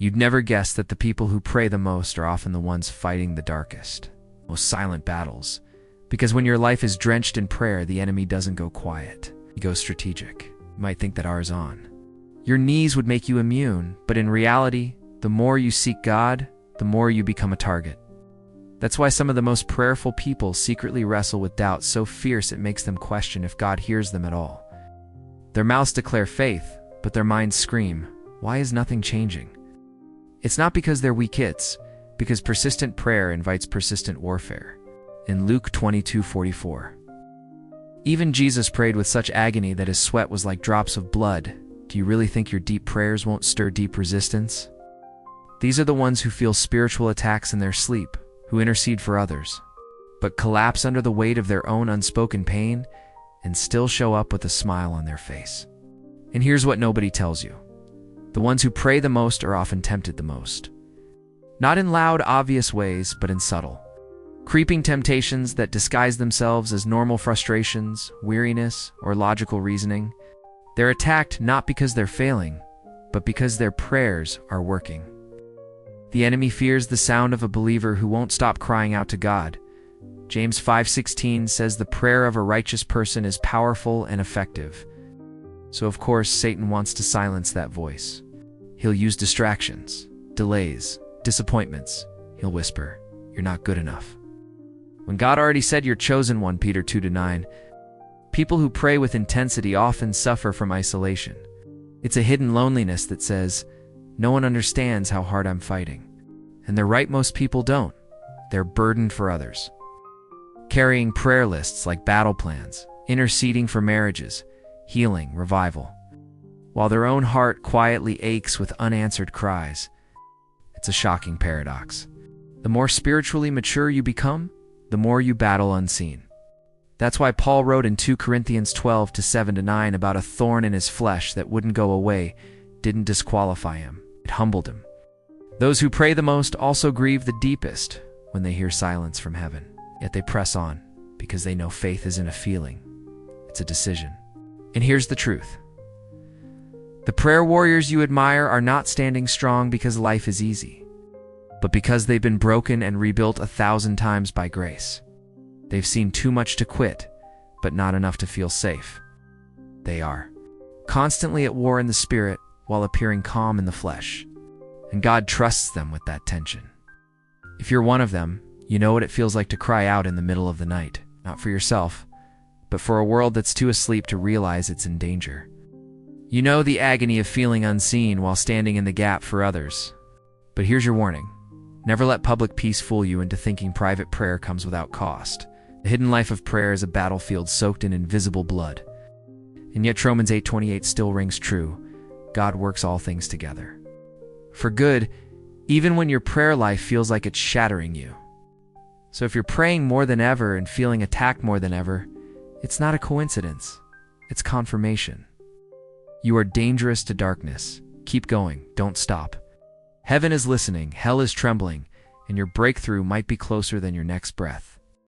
You'd never guess that the people who pray the most are often the ones fighting the darkest, most silent battles. Because when your life is drenched in prayer, the enemy doesn't go quiet. He goes strategic. You might think that ours on. Your knees would make you immune, but in reality, the more you seek God, the more you become a target. That's why some of the most prayerful people secretly wrestle with doubt so fierce it makes them question if God hears them at all. Their mouths declare faith, but their minds scream, "Why is nothing changing?" It's not because they're weak, it's because persistent prayer invites persistent warfare. In Luke 22:44. Even Jesus prayed with such agony that his sweat was like drops of blood. Do you really think your deep prayers won't stir deep resistance? These are the ones who feel spiritual attacks in their sleep, who intercede for others, but collapse under the weight of their own unspoken pain and still show up with a smile on their face. And here's what nobody tells you. The ones who pray the most are often tempted the most. Not in loud, obvious ways, but in subtle, creeping temptations that disguise themselves as normal frustrations, weariness, or logical reasoning. They're attacked not because they're failing, but because their prayers are working. The enemy fears the sound of a believer who won't stop crying out to God. James 5:16 says the prayer of a righteous person is powerful and effective. So of course, Satan wants to silence that voice. He'll use distractions, delays, disappointments. He'll whisper, "You're not good enough." When God already said you're chosen, 1 Peter 2:9, people who pray with intensity often suffer from isolation. It's a hidden loneliness that says, "No one understands how hard I'm fighting." And they're right, most people don't. They're burdened for others, carrying prayer lists like battle plans, interceding for marriages, healing, revival, while their own heart quietly aches with unanswered cries. It's a shocking paradox. The more spiritually mature you become, the more you battle unseen. That's why Paul wrote in 2 Corinthians 12:7-9 about a thorn in his flesh that wouldn't go away, didn't disqualify him. It humbled him. Those who pray the most also grieve the deepest when they hear silence from heaven. Yet they press on because they know faith isn't a feeling, it's a decision. And here's the truth. The prayer warriors you admire are not standing strong because life is easy, but because they've been broken and rebuilt 1,000 times by grace. They've seen too much to quit, but not enough to feel safe. They are constantly at war in the spirit while appearing calm in the flesh. And God trusts them with that tension. If you're one of them, you know what it feels like to cry out in the middle of the night, not for yourself, but for a world that's too asleep to realize it's in danger. You know the agony of feeling unseen while standing in the gap for others. But here's your warning. Never let public peace fool you into thinking private prayer comes without cost. The hidden life of prayer is a battlefield soaked in invisible blood. And yet Romans 8:28 still rings true. God works all things together for good, even when your prayer life feels like it's shattering you. So if you're praying more than ever and feeling attacked more than ever, it's not a coincidence. It's confirmation. You are dangerous to darkness. Keep going. Don't stop. Heaven is listening, hell is trembling, and your breakthrough might be closer than your next breath.